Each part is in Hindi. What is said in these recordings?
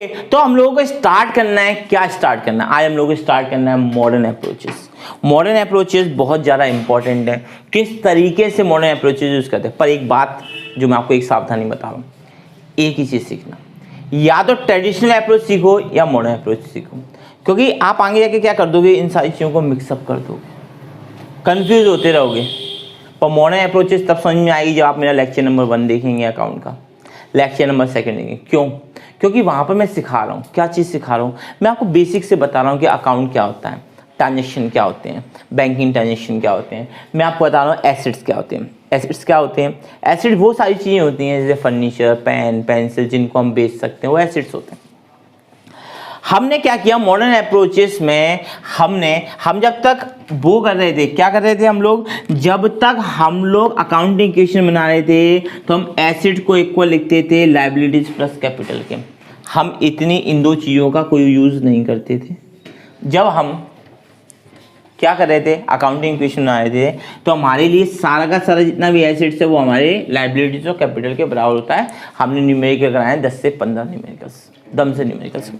तो हम लोगों को स्टार्ट करना है, क्या स्टार्ट करना है आज हम लोगों को स्टार्ट करना है मॉडर्न अप्रोचेस। मॉडर्न अप्रोचेस बहुत ज़्यादा इंपॉर्टेंट है, किस तरीके से मॉडर्न अप्रोचेस यूज़ करते हैं। पर एक बात जो मैं आपको एक सावधानी बता रहा हूँ, एक ही चीज़ सीखना, या तो ट्रेडिशनल अप्रोच सीखो या मॉडर्न अप्रोच सीखो, क्योंकि आप आगे जाके क्या कर दोगे, इन सारी चीज़ों को मिक्सअप कर दोगे, कंफ्यूज होते रहोगे। पर मॉडर्न अप्रोचेस तब समझ में आएगी जब आप मेरा लेक्चर नंबर 1 देखेंगे अकाउंट का, लेक्चर नंबर 2 देखेंगे। क्यों? क्योंकि वहाँ पर मैं सिखा रहा हूँ, क्या चीज़ सिखा रहा हूँ, मैं आपको बेसिक से बता रहा हूँ कि अकाउंट क्या होता है, ट्रांजेक्शन क्या होते हैं, बैंकिंग ट्रांजेक्शन क्या होते हैं। मैं आपको बता रहा हूँ एसेट्स क्या होते हैं। एसेट्स क्या होते हैं? एसेट्स वो सारी चीज़ें होती हैं जैसे फर्नीचर, पेन, पेंसिल, जिनको हम बेच सकते हैं, वो एसेट्स होते हैं। हमने क्या किया मॉडर्न अप्रोचेस में, हम जब तक वो कर रहे थे, क्या कर रहे थे हम लोग, जब तक हम लोग अकाउंटिंग इक्वेशन बना रहे थे तो हम एसेट को इक्वल लिखते थे लायबिलिटीज प्लस कैपिटल के। हम इन दो चीज़ों का कोई यूज़ नहीं करते थे। जब हम क्या कर रहे थे, अकाउंटिंग इक्वेशन बना रहे थे, तो हमारे लिए सारा का सारा जितना भी एसेट्स है वो हमारे लायबिलिटीज और कैपिटल के बराबर होता है। हमने न्यूमेरिकल कराए 10 से 15 न्यूमेरिकल्स, दम से न्यूमेरिकल्स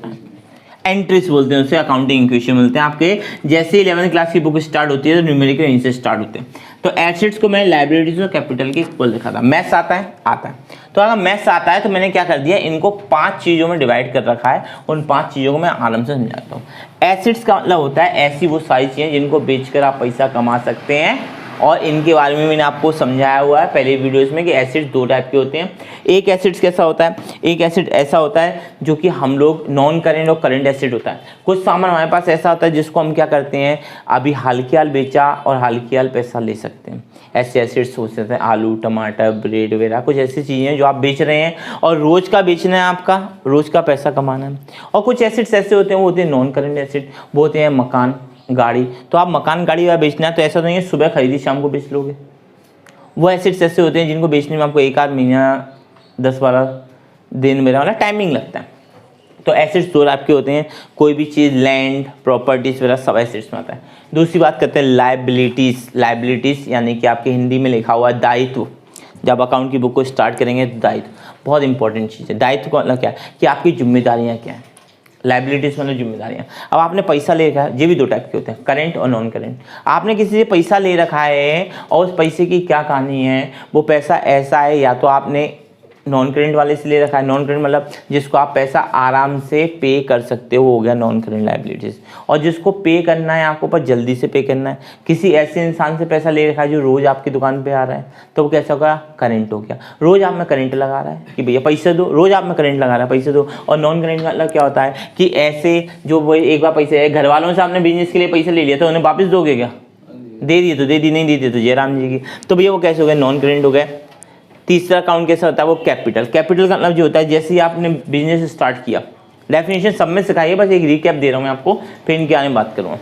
एंट्रीज बोलते हैं उसे, अकाउंटिंग इक्वेशन मिलते हैं आपके। जैसे 11th क्लास की बुक स्टार्ट होती है तो न्यूमेरिकल यहीं से स्टार्ट होते हैं। तो एसेट्स को मैंने लायबिलिटीज और कैपिटल के इक्वल लिखा था। मैथ्स आता है। तो अगर मैथ्स आता है तो मैंने क्या कर दिया, इनको 5 चीज़ों में डिवाइड कर रखा है। उन 5 चीज़ों को मैं आराम से समझाता हूँ। एसेट्स का मतलब होता है ऐसी वो सारी चीज़ें जिनको बेचकर आप पैसा कमा सकते हैं, और इनके बारे में मैंने आपको समझाया हुआ है पहले वीडियोस में कि एसेट्स 2 टाइप के होते हैं। एक एसेट्स कैसा होता है, एक एसेट ऐसा होता है जो कि हम लोग नॉन करेंट और करेंट एसेट होता है। कुछ सामान हमारे पास ऐसा होता है जिसको हम क्या करते हैं, अभी हाल के हाल बेचा और हाल के हाल पैसा ले सकते हैं। ऐसे एसेट्स हो सकते हैं आलू, टमाटर, ब्रेड वगैरह, कुछ ऐसी चीज़ें जो आप बेच रहे हैं और रोज़ का बेचना है, आपका रोज़ का पैसा कमाना है। और कुछ एसेट्स ऐसे होते हैं, वो होते हैं नॉन करेंट एसेट, वो होते हैं मकान, गाड़ी। तो आप मकान, गाड़ी या बेचना है तो ऐसा नहीं है सुबह खरीदी शाम को बेच लोगे। वो एसेट्स ऐसे होते हैं जिनको बेचने में आपको 1-8 महीना, 10-12 दिन मेरा वाला टाइमिंग लगता है। तो एसेट्स 2 टाइप के होते हैं, कोई भी चीज़, लैंड, प्रॉपर्टीज वगैरह सब एसेट्स में आता है। दूसरी बात करते हैं लायबिलिटीज़ यानी कि आपके हिंदी में लिखा हुआ है दायित्व। जब अकाउंट की बुक को स्टार्ट करेंगे तो दायित्व बहुत इंपॉर्टेंट चीज़ है। दायित्व का मतलब क्या है कि आपकी जिम्मेदारियाँ क्या हैं। लायबिलिटीज मतलब जिम्मेदारियाँ। अब आपने पैसा ले रखा है, ये भी 2 टाइप के होते हैं, करेंट और नॉन करेंट। आपने किसी से पैसा ले रखा है और उस पैसे की क्या कहानी है, वो पैसा ऐसा है या तो आपने नॉन करेंट वाले से ले रखा है। नॉन करेंट मतलब जिसको आप पैसा आराम से पे कर सकते हो गया नॉन करेंट लायबिलिटीज। और जिसको पे करना है आपको, पर जल्दी से पे करना है, किसी ऐसे इंसान से पैसा ले रखा है जो रोज़ आपकी दुकान पे आ रहा है, तो वो कैसा होगा, करेंट हो गया। रोज़ आप में करेंट लगा रहा है कि भैया पैसे दो, रोज़ आप में करेंट लगा रहा है पैसे दो। और नॉन करेंट का मतलब क्या होता है कि ऐसे जो वो एक बार पैसे, घर वालों से आपने बिजनेस के लिए पैसे ले लिया तो उन्हें वापस दोगे क्या, दे दिए तो दे दी, नहीं दी थी तो जयराम जी की, तो भैया वो कैसे हो गए, नॉन करेंट हो गए। तीसरा अकाउंट कैसा होता है, वो कैपिटल का मतलब जो होता है जैसे ही आपने बिजनेस स्टार्ट किया, डेफिनेशन सब में सिखाई है, बस एक रिकैप दे रहा हूँ मैं आपको, फिर इनके आने में बात करूँगा।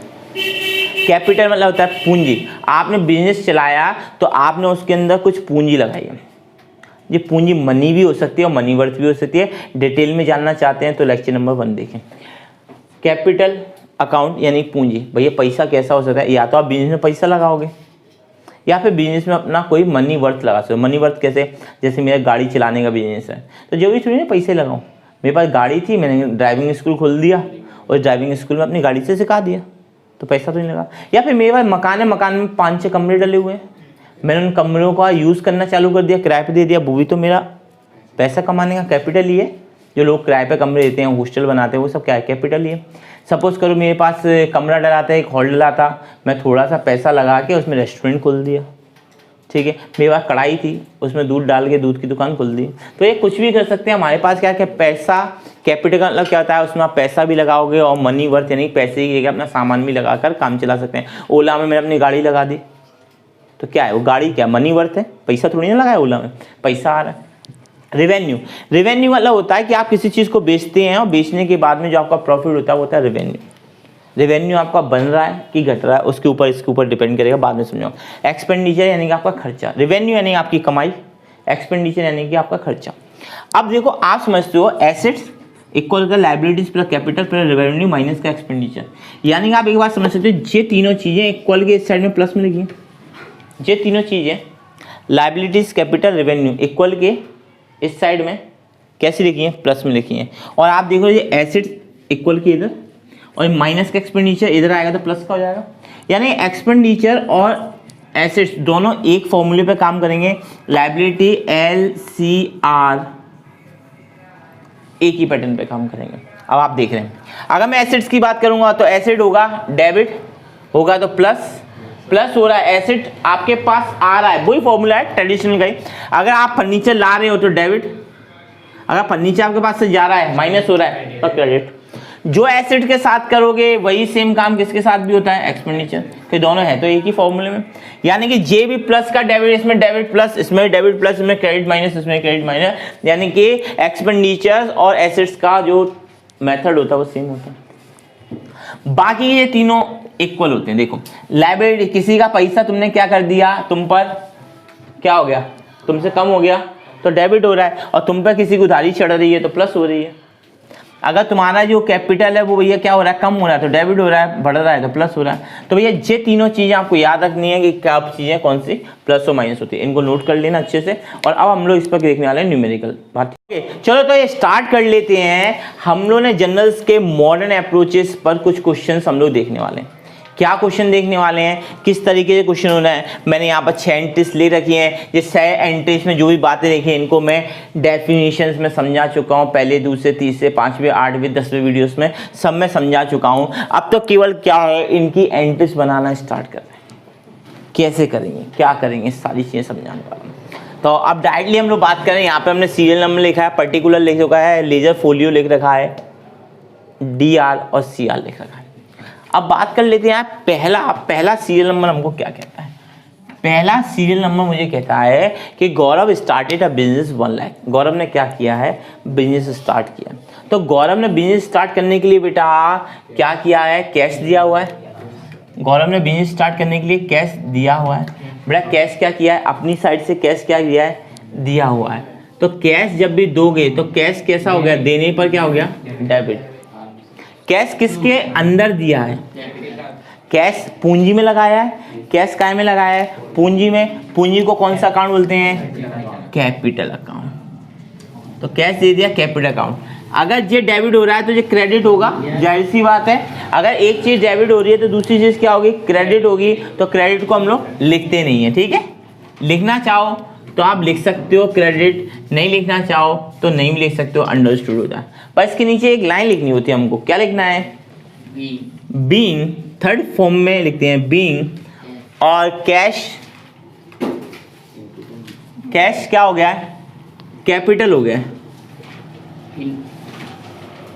कैपिटल मतलब होता है पूंजी। आपने बिजनेस चलाया तो आपने उसके अंदर कुछ पूंजी लगाई है। ये पूंजी मनी भी हो सकती है और मनी वर्थ भी हो सकती है। डिटेल में जानना चाहते हैं तो लेक्चर नंबर 1 देखें। कैपिटल अकाउंट यानी पूंजी। भैया पैसा कैसा हो सकता है, या तो आप बिजनेस में पैसा लगाओगे या फिर बिजनेस में अपना कोई मनी वर्थ लगा सकते हो। मनी वर्थ कैसे, जैसे मेरा गाड़ी चलाने का बिजनेस है तो जो भी थोड़ी ना पैसे लगाऊं, मेरे पास गाड़ी थी, मैंने ड्राइविंग स्कूल खोल दिया और ड्राइविंग स्कूल में अपनी गाड़ी से सिखा दिया, तो पैसा तो नहीं लगा। या फिर मेरे पास मकान है, मकान में 5-6 कमरे डले हुए हैं, मैंने उन कमरों का यूज़ करना चालू कर दिया, किराए पे दे दिया, वो भी तो मेरा पैसा कमाने का कैपिटल ही है। जो लोग किराए पे कमरे देते हैं, हॉस्टल बनाते हैं, वो सब क्या है, कैपिटल ही है। सपोज करो मेरे पास कमरा डला था, एक हॉल डला था, मैं थोड़ा सा पैसा लगा के उसमें रेस्टोरेंट खोल दिया, ठीक है। मेरे पास कढ़ाई थी, उसमें दूध डाल के दूध की दुकान खोल दी। तो ये कुछ भी कर सकते हैं। हमारे पास क्या क्या पैसा, कैपिटल का मतलब क्या होता है, उसमें आप पैसा भी लगाओगे और मनी वर्थ यानी पैसे की जगह अपना सामान भी लगाकर काम चला सकते हैं। ओला में मैंने अपनी गाड़ी लगा दी तो क्या है, वो गाड़ी क्या मनी वर्थ है, पैसा थोड़ी ना लगाया, ओला में पैसा आ रहा है। रेवेन्यू मतलब होता है कि आप किसी चीज़ को बेचते हैं और बेचने के बाद में जो आपका प्रॉफिट होता है वो होता है रेवेन्यू। रेवेन्यू आपका बन रहा है कि घट रहा है, उसके ऊपर इसके ऊपर डिपेंड करेगा, बाद में समझाऊँ। एक्सपेंडिचर यानी कि आपका खर्चा, रेवेन्यू यानी आपकी कमाई, एक्सपेंडिचर यानी कि आपका खर्चा। अब देखो आप समझते हो एसेट्स इक्वल का liabilities plus capital plus revenue minus का एक्सपेंडिचर, यानी कि आप एक बात समझ सकते हो, ये तीनों चीज़ें इक्वल के इस साइड में प्लस में लिखी, ये तीनों चीज़ें लायबिलिटीज कैपिटल रेवेन्यू इक्वल के इस साइड में कैसे लिखी है, प्लस में लिखी है। और आप देखो ये एसेट्स इक्वल की इधर, और माइनस का एक्सपेंडिचर इधर आएगा तो प्लस का हो जाएगा। यानी एक्सपेंडिचर और एसेट्स दोनों एक फॉर्मूले पे काम करेंगे, लायबिलिटी LCR एक ही पैटर्न पे काम करेंगे। अब आप देख रहे हैं, अगर मैं एसेट्स की बात करूंगा तो एसेट होगा डेबिट, होगा तो प्लस, प्लस हो रहा है एसेट आपके पास आ रहा है, वही फॉर्मूला है ट्रेडिशनल का ही। अगर आप फर्नीचर ला रहे हो तो डेबिट, अगर फर्नीचर आपके पास से जा रहा है माइनस हो रहा है तो क्रेडिट। जो एसेट के साथ करोगे वही सेम काम किसके साथ भी होता है, एक्सपेंडिचर के, दोनों है तो एक ही फॉर्मूले में। यानी कि जे भी प्लस का डेबिट, इसमें डेबिट प्लस, इसमें डेबिट प्लस, इसमें क्रेडिट माइनस, इसमें क्रेडिट माइनस, यानी कि एक्सपेंडिचर और एसेट्स का जो मेथड होता है वो सेम होता है। बाकी ये तीनों इक्वल होते हैं। देखो लायबिलिटी, किसी का पैसा तुमने क्या कर दिया, तुम पर क्या हो गया, तुमसे कम हो गया तो डेबिट हो रहा है, और तुम पर किसी की उधारी चढ़ रही है तो प्लस हो रही है। अगर तुम्हारा जो कैपिटल है वो भैया क्या हो रहा है, कम हो रहा है तो डेबिट हो रहा है, बढ़ रहा है तो प्लस हो रहा है। तो भैया ये तीनों चीज़ें आपको याद रखनी है कि क्या चीज़ें कौन सी प्लस और माइनस होती है, इनको नोट कर लेना अच्छे से। और अब हम लोग इस पर देखने वाले हैं न्यूमेरिकल बात। ठीक है, चलो तो ये स्टार्ट कर लेते हैं। हम लोग ने जनरल्स के मॉडर्न अप्रोचेस पर कुछ क्वेश्चन हम लोग देखने वाले हैं। क्या क्वेश्चन देखने वाले हैं, किस तरीके से क्वेश्चन होना है, मैंने यहाँ पर 6 एंट्रीज ले रखी हैं। ये 6 एंट्रीज में जो भी बातें देखी हैं इनको मैं डेफिनेशंस में समझा चुका हूँ, पहले, दूसरे, तीसरे, 5वें, 8वें, 10वें वीडियोस में सब में समझा चुका हूँ। अब तो केवल क्या है, इनकी एंट्रीज बनाना स्टार्ट कर रहे हैं, कैसे करेंगे, क्या करेंगे, सारी चीज़ें समझाने वाला हूँ। तो अब डायरेक्टली हम लोग बात करें। यहाँ पर हमने सीरियल नंबर लिखा है, पर्टिकुलर लिख रखा है, लेजर फोलियो लिख रखा है, DR और CR लिख रखा है। अब बात कर लेते हैं पहला सीरियल नंबर हमको क्या कहता है। पहला सीरियल नंबर मुझे कहता है कि गौरव स्टार्टेड अ बिजनेस 1 लाख। गौरव ने क्या किया है, बिजनेस स्टार्ट किया। तो गौरव ने बिजनेस स्टार्ट करने के लिए बेटा क्या किया है, कैश दिया हुआ है। गौरव ने बिजनेस स्टार्ट करने के लिए कैश दिया हुआ है। बेटा कैश क्या किया है, अपनी साइड से कैश क्या किया है, दिया हुआ है। तो कैश जब भी दोगे तो कैश कैसा हो गया, देने पर क्या हो गया, डेबिट। कैश किसके अंदर दिया है, कैश पूंजी में लगाया है। कैश काय में लगाया है, पूंजी में। पूंजी को कौन सा अकाउंट बोलते हैं, कैपिटल अकाउंट। तो कैश दे दिया कैपिटल अकाउंट। अगर ये डेबिट हो रहा है तो ये क्रेडिट होगा, जाहिर सी बात है। अगर एक चीज डेबिट हो रही है तो दूसरी चीज क्या होगी, क्रेडिट होगी। तो क्रेडिट को हम लोग लिखते नहीं है, ठीक है। लिखना चाहो तो आप लिख सकते हो क्रेडिट, नहीं लिखना चाहो तो नहीं लिख सकते हो, अंडरस्टूड होता है। पर इसके नीचे एक लाइन लिखनी होती है हमको, क्या लिखना है, बीइंग। थर्ड फॉर्म में लिखते हैं बीइंग। और कैश, कैश क्या हो गया है, कैपिटल हो गया है,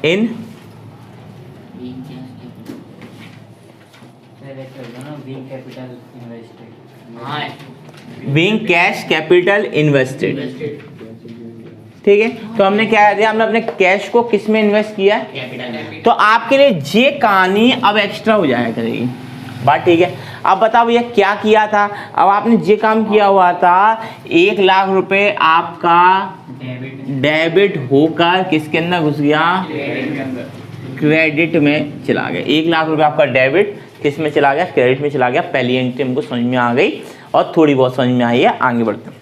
in being cash capital invested. ठीक है, तो हमने क्या किया, हमने अपने कैश को किस में इन्वेस्ट किया, तो आपके लिए ये कहानी अब एक्स्ट्रा हो जाया करेगी बात, ठीक है। अब बताओ भैया क्या किया था, अब आपने ये काम किया हुआ था, 1 लाख रुपए आपका डेबिट होकर किसके अंदर घुस गया, क्रेडिट में चला गया। 1 लाख रुपए आपका डेबिट किस में चला गया, क्रेडिट में चला गया। पहली एंट्री हमको समझ में आ गई और थोड़ी बहुत समझ में आई है, आगे बढ़ते हैं।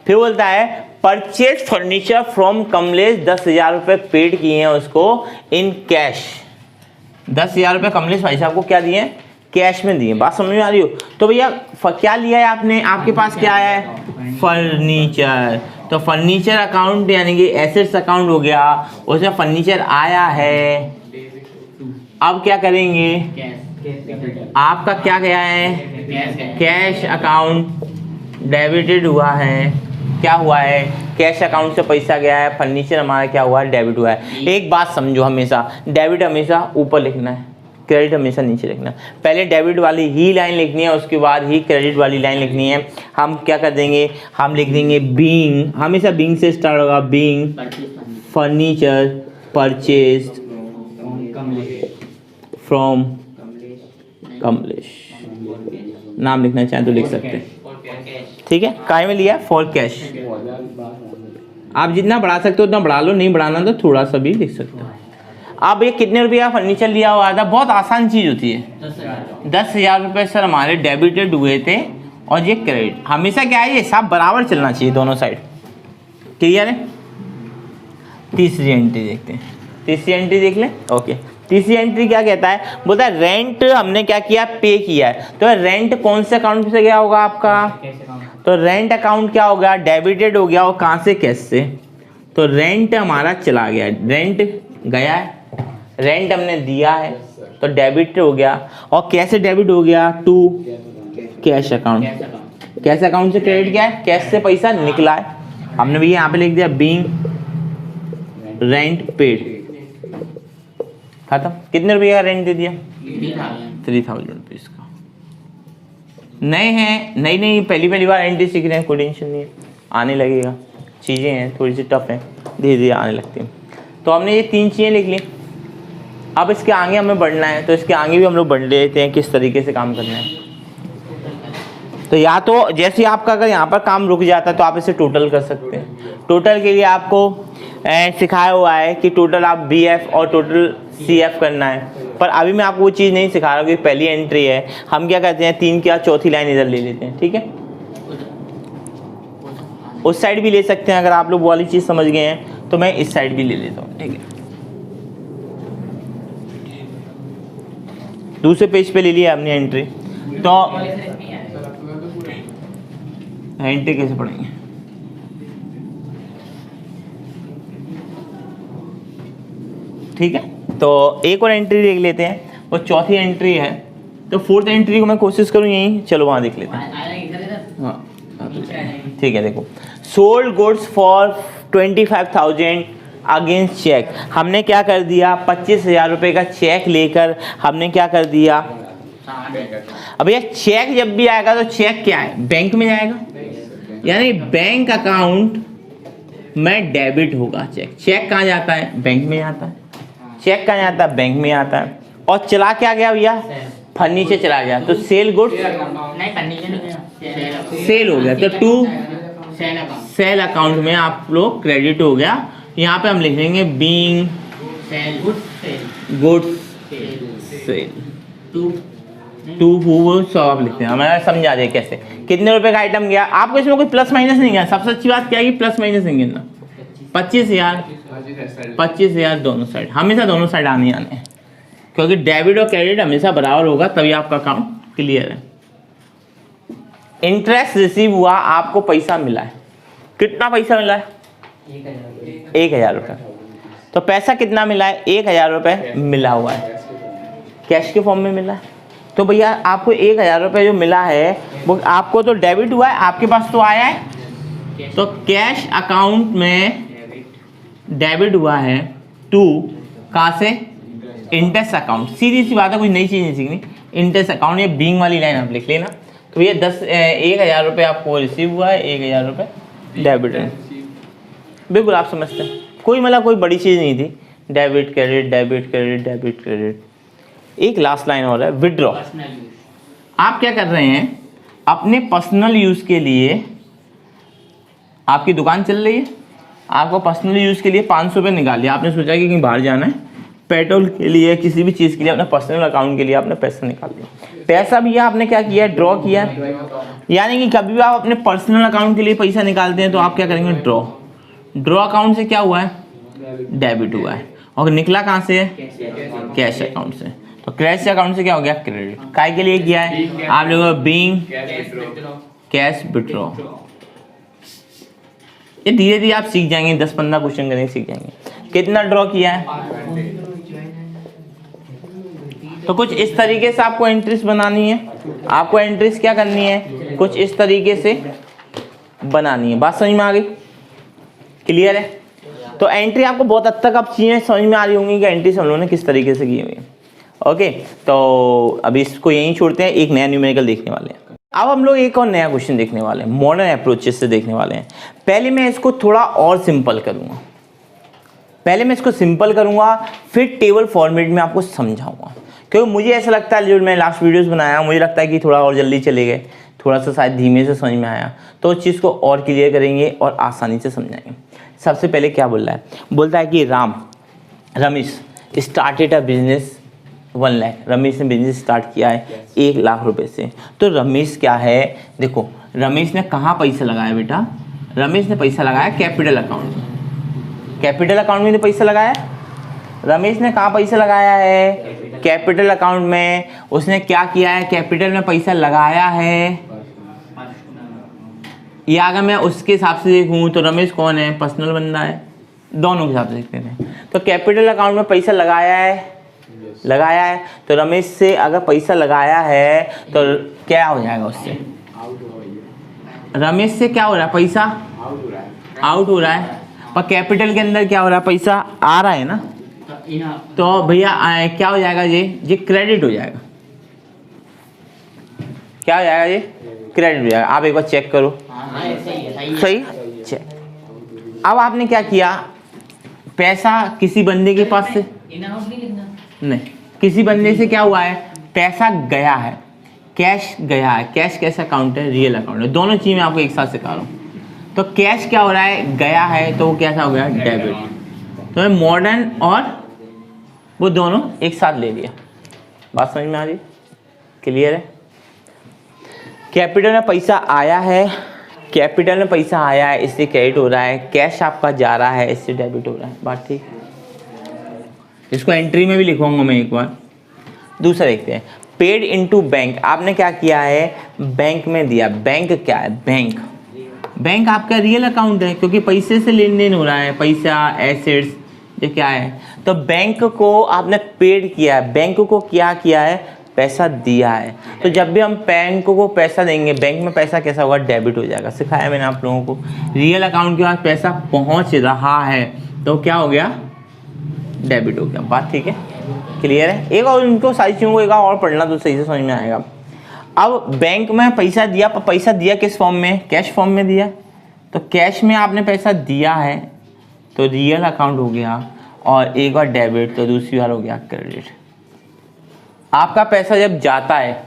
फिर बोलता है परचेज फर्नीचर फ्रॉम कमलेश, 10,000 रुपये पेड किए हैं उसको इन कैश। 10,000 रुपये कमलेश भाई साहब को क्या दिए, कैश में दिए। बात समझ में आ रही हो। तो भैया क्या लिया है आपने, आपके पास क्या आया है, फर्नीचर। तो फर्नीचर अकाउंट यानी कि एसेट्स अकाउंट हो गया, उसमें फर्नीचर आया है। अब क्या करेंगे, आपका क्या गया है, कैश अकाउंट डेबिटेड हुआ है। क्या हुआ है, कैश अकाउंट से पैसा गया है, फर्नीचर हमारा क्या हुआ है, डेबिट हुआ है। एक बात समझो, हमेशा डेबिट हमेशा ऊपर लिखना है, क्रेडिट हमेशा नीचे लिखना है। पहले डेबिट वाली ही लाइन लिखनी है, उसके बाद ही क्रेडिट वाली लाइन लिखनी है। हम क्या कर देंगे, हम लिख देंगे बीइंग, हमेशा बीइंग से स्टार्ट होगा, being furniture purchased from Kamlesh. नाम लिखना चाहें तो लिख सकते हैं, ठीक है। काय में लिया, फॉर कैश। आप जितना बढ़ा सकते हो उतना बढ़ा लो, नहीं बढ़ाना तो थोड़ा सा भी लिख सकते हो। अब ये कितने रुपये का फर्नीचर लिया हुआ था, बहुत आसान चीज होती है। 10,000 रुपये सर हमारे डेबिटेड हुए थे और ये क्रेडिट। हमेशा क्या है, ये सब बराबर चलना चाहिए दोनों साइड, क्लियर है। तीसरी एंट्री देखते हैं, तीसरी एंट्री देख लें। ओके, तीसरी एंट्री क्या कहता है, बोलता है रेंट हमने क्या किया, पे किया है। तो रेंट कौन से अकाउंट से गया होगा आपका, तो रेंट अकाउंट क्या होगा, डेबिटेड हो गया। और कहाँ से, कैश से। तो रेंट हमारा चला गया, रेंट गया है, रेंट हमने दिया है तो डेबिट हो गया। और कैसे डेबिट हो गया, to cash account, cash account से क्रेडिट किया है, कैश से पैसा निकला है। हमने भी यहाँ पे लिख दिया बीइंग रेंट पेड, खत्म। कितने रुपये का रेंट दे दिया, 3000 रुपीज़ का। नए हैं, नई पहली बार एंट्री सीख रहे हैं, कोई टेंशन नहीं है, आने लगेगा। चीज़ें हैं थोड़ी सी टफ हैं, धीरे धीरे आने लगती हैं। तो हमने ये 3 चीज़ें लिख ली। अब इसके आगे हमें बढ़ना है, तो इसके आगे भी हम लोग बढ़ लेते हैं किस तरीके से काम करना है। तो या तो जैसे आपका अगर यहाँ पर काम रुक जाता है तो आप इसे टोटल कर सकते हैं। टोटल के लिए आपको सिखाया हुआ है कि टोटल आप BF और टोटल CF करना है, पर अभी मैं आपको वो चीज़ नहीं सिखा रहा, क्योंकि पहली एंट्री है। हम क्या करते हैं, 3 की चौथी लाइन इधर ले लेते हैं, ठीक है। उस साइड भी ले सकते हैं, अगर आप लोग वो वाली चीज़ समझ गए हैं तो मैं इस साइड भी ले लेता हूँ, ठीक है। दूसरे पेज पे ले लिया हमने एंट्री। तो एंट्री कैसे पढ़ेंगे, ठीक है। तो एक और एंट्री देख लेते हैं, वो चौथी एंट्री है। तो फोर्थ एंट्री को मैं कोशिश करूँ यहीं, चलो वहाँ देख लेते हैं। हाँ ठीक है, देखो, sold goods for 25,000 against cheque. हमने क्या कर दिया, 25,000 रुपये का चेक लेकर हमने क्या कर दिया। अब ये चेक जब भी आएगा तो चेक क्या है, बैंक में जाएगा, यानी बैंक अकाउंट में डेबिट होगा चेक। चेक कहाँ जाता है, बैंक में जाता है। चेक कहाँ जाता है, बैंक में आता है। और चला क्या गया भैया, फर्नीचर चला गया, तो सेल गुड्स सेल हो गया, तो टू सेल अकाउंट में आप लोग क्रेडिट हो गया। यहाँ पे हम लिखेंगे बीइंग गुड्स सेल टू सब लिखते हैं, हमें समझा दे कैसे, कितने रुपए का आइटम गया। आपको इसमें कोई प्लस माइनस नहीं गया। सबसे अच्छी बात क्या है कि प्लस माइनस नहीं गिनना। 25,000 दोनों साइड, हमेशा दोनों साइड आने हैं, क्योंकि डेबिट और क्रेडिट हमेशा बराबर होगा, तभी आपका अकाउंट क्लियर है। इंटरेस्ट रिसीव हुआ, आपको पैसा मिला है। कितना पैसा मिला है, 1,000 रुपये। तो पैसा कितना मिला है, 1,000 रुपये मिला हुआ है, कैश के फॉर्म में मिला है। तो भैया आपको 1,000 रुपये जो मिला है वो आपको तो डेबिट हुआ है, आपके पास तो आया है, तो कैश अकाउंट में डेबिट हुआ है टू कहाँ से, इंटरेस्ट अकाउंट। सीधी सी बात है, कुछ नई चीज़ नहीं सीखनी। इंटरेस्ट अकाउंट, ये बीइंग वाली लाइन आप लिख लेना। तो ये 1,000 रुपये आपको रिसीव हुआ है, 1,000 रुपये डेबिट है। बिल्कुल आप समझते हैं, कोई मतलब कोई बड़ी चीज़ नहीं थी। Debit credit, debit credit, debit credit. एक लास्ट लाइन और है, विड्रॉ। आप क्या कर रहे हैं, अपने पर्सनल यूज़ के लिए, आपकी दुकान चल रही है, आपको पर्सनल यूज़ के लिए 500 रुपये निकाल लिया। आपने सोचा कि कहीं बाहर जाना है, पेट्रोल के लिए, किसी भी चीज़ के लिए, अपने पर्सनल अकाउंट के लिए आपने पैसा निकाल लिया। पैसा भी आपने क्या किया, ड्रॉ किया। यानी कि कभी भी आप अपने पर्सनल अकाउंट के लिए पैसा निकालते हैं तो आप क्या करेंगे, ड्रॉ। ड्रॉ अकाउंट से क्या हुआ है, डेबिट हुआ है। और निकला कहाँ से, कैश अकाउंट से। तो कैश अकाउंट से क्या हो गया, क्रेडिट। काय के लिए किया है, आप लोगों को बीइंग कैश विड्रॉ। ये धीरे धीरे आप सीख जाएंगे, 10-15 क्वेश्चन करने सीख जाएंगे। कितना ड्रॉ किया है, तो कुछ इस तरीके से आपको एंट्रीज बनानी है। आपको एंट्रीज क्या करनी है, कुछ इस तरीके से बनानी है। बात समझ में आ गई, क्लियर है। तो एंट्री आपको बहुत हद तक अब चीज़ें समझ में आ रही होंगी कि एंट्रीज हम लोगों ने किस तरीके से की हुई है। ओके, तो अभी इसको यहीं छोड़ते हैं, एक नया न्यूमेरिकल देखने वाले हैं। अब हम लोग एक और नया क्वेश्चन देखने वाले हैं, मॉडर्न अप्रोचेस से देखने वाले हैं। पहले मैं इसको थोड़ा और सिंपल करूँगा, फिर टेबल फॉर्मेट में आपको समझाऊंगा। क्योंकि मुझे ऐसा लगता है, जो मैं लास्ट वीडियोस बनाया, मुझे लगता है कि थोड़ा और जल्दी चले गए, थोड़ा सा शायद धीमे से समझ में आया, तो उस चीज़ को और क्लियर करेंगे और आसानी से समझाएंगे। सबसे पहले क्या बोल रहा है, बोलता है कि Ramesh started a business 1 lakh. Ramesh ने बिजनेस स्टार्ट किया है 1 लाख रुपए से। तो रमेश क्या है, देखो रमेश ने कहाँ पैसा लगाया बेटा, रमेश ने पैसा लगाया कैपिटल अकाउंट में। कैपिटल अकाउंट में तो पैसा लगाया, रमेश ने कहाँ पैसा लगाया है, कैपिटल अकाउंट में। उसने क्या किया है, कैपिटल में पैसा लगाया है। या अगर मैं उसके हिसाब से देखूँ तो रमेश कौन है, पर्सनल बंदा है, दोनों के हिसाब से देखते हैं। तो कैपिटल अकाउंट में पैसा लगाया है, तो रमेश से अगर पैसा लगाया है तो क्या हो जाएगा, उससे रमेश से क्या हो रहा है, पैसा आउट हो रहा है। पर कैपिटल के अंदर क्या हो रहा है, पैसा आ रहा है ना, तो भैया क्या हो जाएगा, ये क्रेडिट हो जाएगा। क्या हो जाएगा, ये क्रेडिट हो जाएगा। आप एक बार चेक करो, सही चेक। अब आपने क्या किया, पैसा किसी बंदे के पास से नहीं, किसी बंदे से क्या हुआ है, पैसा गया है, कैश गया है। कैश कैसा अकाउंट है, रियल अकाउंट है। दोनों चीज़ मैं आपको एक साथ सिखा रहा हूँ। तो कैश क्या हो रहा है, गया है, तो वो कैसा हो गया, डेबिट। तो मॉडर्न और वो दोनों एक साथ ले लिया। बात समझ में आ रही, क्लियर है। कैपिटल में पैसा आया है, कैपिटल में पैसा आया है, इससे क्रेडिट हो रहा है। कैश आपका जा रहा है, इससे डेबिट हो रहा है। बात ठीक, इसको एंट्री में भी लिखवाऊंगा मैं एक बार। दूसरा देखते हैं, पेड इनटू बैंक। आपने क्या किया है, बैंक में दिया। बैंक क्या है, बैंक आपका रियल अकाउंट है, क्योंकि पैसे से लेन देन हो रहा है, पैसा, एसेट्स, ये क्या है। तो बैंक को आपने पेड किया है, बैंक को क्या किया है, पैसा दिया है। तो जब भी हम बैंक को पैसा देंगे, बैंक में पैसा कैसा होगा, डेबिट हो जाएगा। सिखाया मैंने आप लोगों को। रियल अकाउंट के पास पैसा पहुंच रहा है तो क्या हो गया, डेबिट हो गया। बात ठीक है, क्लियर है। एक और इनको सारी चीज़ों को एक और पढ़ना तो सही से समझ में आएगा। अब बैंक में पैसा दिया, पर पैसा दिया किस फॉर्म में, कैश फॉर्म में दिया। तो कैश में आपने पैसा दिया है तो रियल अकाउंट हो गया, और एक बार डेबिट तो दूसरी बार हो गया क्रेडिट। आपका पैसा जब जाता है,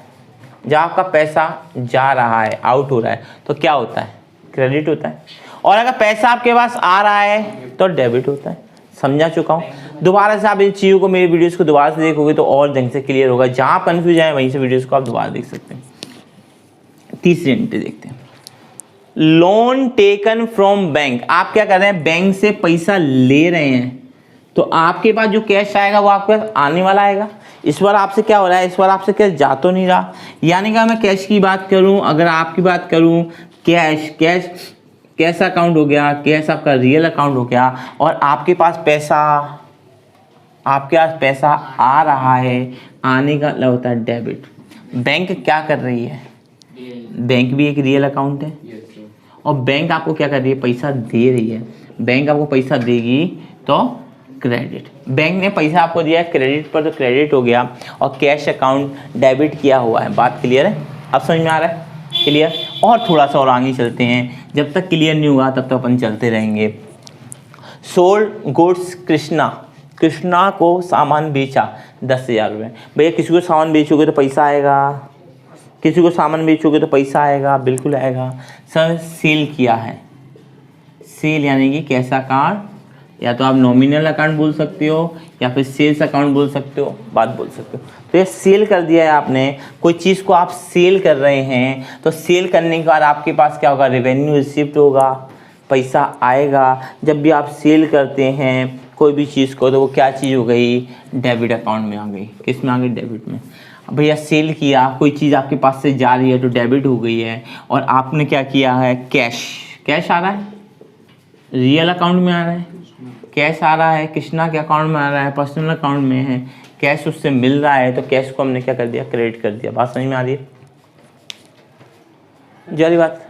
जब आपका पैसा जा रहा है, आउट हो रहा है, तो क्या होता है, क्रेडिट होता है। और अगर पैसा आपके पास आ रहा है तो डेबिट होता है। समझा चुका हूँ। दोबारा से आप इन चीज़ों को, मेरी वीडियोस को दोबारा से देखोगे तो और ढंग से क्लियर होगा। जहाँ कन्फ्यूज है वहीं से वीडियोस को आप दोबारा देख सकते हैं। तीसरी एंट्री देखते हैं, लोन टेकन फ्रॉम बैंक। आप क्या कर रहे हैं, बैंक से पैसा ले रहे हैं, तो आपके पास जो कैश आएगा वो आपके पास आने वाला आएगा। इस बार आपसे क्या हो रहा है, इस बार आपसे कैश जा तो नहीं रहा। यानी कि मैं कैश की बात करूं, अगर आपकी बात करूं, कैश अकाउंट हो गया, कैश आपका रियल अकाउंट हो गया, और आपके पास पैसा आ रहा है, आने का मतलब होता है डेबिट। बैंक क्या कर रही है, बैंक भी एक रियल अकाउंट है, और बैंक आपको क्या कर रही है, पैसा दे रही है। बैंक आपको पैसा देगी तो क्रेडिट। बैंक ने पैसा आपको दिया है क्रेडिट पर, तो क्रेडिट हो गया, और कैश अकाउंट डेबिट किया हुआ है। बात क्लियर है, अब समझ में आ रहा है, क्लियर। और थोड़ा सा और आगे चलते हैं, जब तक क्लियर नहीं हुआ तब तक अपन चलते रहेंगे। सोल्ड गुड्स, कृष्णा को सामान बेचा 10,000 रुपये। भैया किसी को सामान बेचोगे तो पैसा आएगा, किसी को सामान बेचोगे तो पैसा आएगा, बिल्कुल आएगा। सर सेल किया है, सेल यानी कि कैसा अकाउंट, या तो आप नॉमिनल अकाउंट बोल सकते हो या फिर सेल्स अकाउंट बोल सकते हो, बात बोल सकते हो। तो ये सेल कर दिया है आपने, कोई चीज़ को आप सेल कर रहे हैं, तो सेल करने के बाद आपके पास क्या होगा, रेवेन्यू रिसिप्ट होगा, पैसा आएगा। जब भी आप सेल करते हैं कोई भी चीज़ को, तो वो क्या चीज़ हो गई, डेबिट अकाउंट में आ गई। किस में आ गई, डेबिट में। भैया सेल किया, कोई चीज़ आपके पास से जा रही है तो डेबिट हो गई है, और आपने क्या किया है, कैश आ रहा है, रियल अकाउंट में आ रहा है, कैश आ रहा है, कृष्णा के अकाउंट में आ रहा है, पर्सनल अकाउंट में है, कैश उससे मिल रहा है, तो कैश को हमने क्या कर दिया, क्रेडिट कर दिया। बात समझ में आ रही है, जारी बात।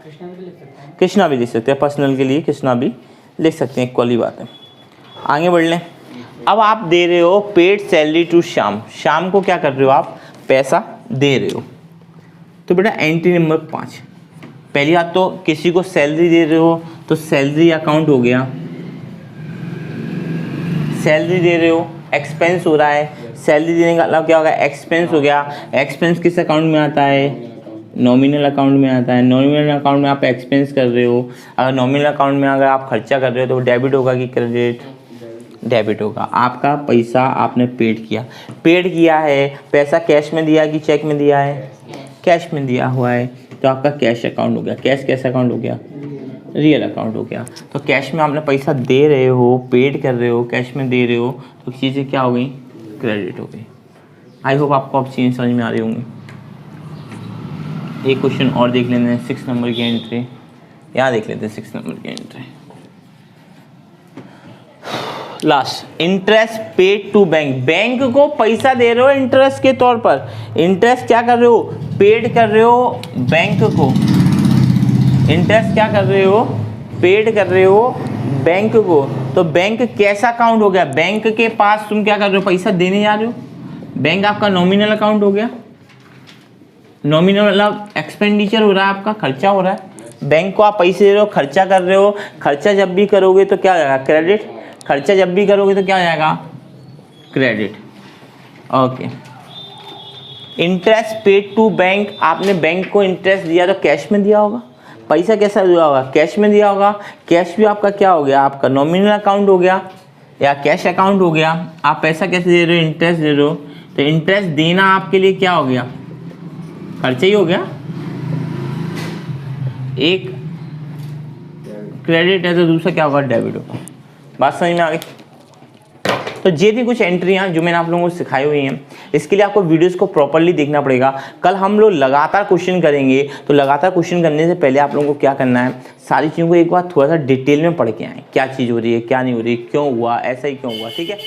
कृष्णा भी लिख सकते हैं, पर्सनल के लिए कृष्णा भी लिख सकते हैं, इक्वली बात है। आगे बढ़ लें। अब आप दे रहे हो पेड सैलरी टू शाम को क्या कर रहे हो, आप पैसा दे रहे हो। तो बेटा एंट्री नंबर 5, पहली बात तो किसी को सैलरी दे रहे हो तो सैलरी अकाउंट हो गया, सैलरी दे रहे हो, एक्सपेंस हो रहा है, सैलरी देने का मतलब क्या होगा, एक्सपेंस हो गया। एक्सपेंस किस अकाउंट में आता है, नॉमिनल अकाउंट में आता है। नॉमिनल अकाउंट में आप एक्सपेंस कर रहे हो, अगर नॉमिनल अकाउंट में अगर आप खर्चा कर रहे हो तो डेबिट होगा कि क्रेडिट, डेबिट होगा। आपका पैसा आपने पेड किया है, पैसा कैश में दिया कि चेक में दिया है, कैश में दिया हुआ है, तो आपका कैश अकाउंट हो गया। कैश अकाउंट हो गया, रियल अकाउंट हो गया। तो कैश में आपने पैसा दे रहे हो, पेड कर रहे हो, कैश में दे रहे हो, तो चीज़ें क्या हो गई, क्रेडिट हो गई। आई होप आपको अब चीज़ें समझ में आ रही होंगी। एक क्वेश्चन और देख लेते हैं, 6 नंबर की एंट्री, यहाँ देख लेते हैं 6 नंबर की entry. Last, interest paid to bank, bank को पैसा दे रहे हो इंटरेस्ट के तौर पर, इंटरेस्ट क्या कर रहे हो, पेड कर रहे हो बैंक को, इंटरेस्ट क्या कर रहे हो, पेड कर रहे हो बैंक को। तो बैंक कैसा अकाउंट हो गया, बैंक के पास तुम क्या कर रहे हो, पैसा देने जा रहे हो, बैंक आपका नॉमिनल अकाउंट हो गया। नॉमिनल मतलब एक्सपेंडिचर हो रहा है, आपका खर्चा हो रहा है, बैंक को आप पैसे दे रहे हो, खर्चा कर रहे हो, खर्चा जब भी करोगे तो क्या हो जाएगा, क्रेडिट, खर्चा जब भी करोगे तो क्या हो जाएगा, credit. Okay, interest paid to bank, आपने बैंक को इंटरेस्ट दिया तो कैश में दिया होगा, पैसा कैसा दिया होगा, कैश में दिया होगा। कैश भी आपका क्या हो गया, आपका नॉमिनल अकाउंट हो गया या कैश अकाउंट हो गया। आप पैसा कैसे दे रहे हो, इंटरेस्ट दे रहे हो, तो इंटरेस्ट देना आपके लिए क्या हो गया, खर्चा ही हो गया। एक क्रेडिट है तो दूसरा क्या होगा, डेबिट होगा। बात समझ में आ गई। तो ये थी कुछ एंट्रियाँ जो मैंने आप लोगों को सिखाई हुई हैं। इसके लिए आपको वीडियोस को प्रॉपर्ली देखना पड़ेगा। कल हम लोग लगातार क्वेश्चन करेंगे, तो लगातार क्वेश्चन करने से पहले आप लोगों को क्या करना है, सारी चीज़ों को एक बार थोड़ा सा डिटेल में पढ़ के आए, क्या चीज़ हो रही है, क्या नहीं हो रही, क्यों हुआ, ऐसा ही क्यों हुआ, ठीक है।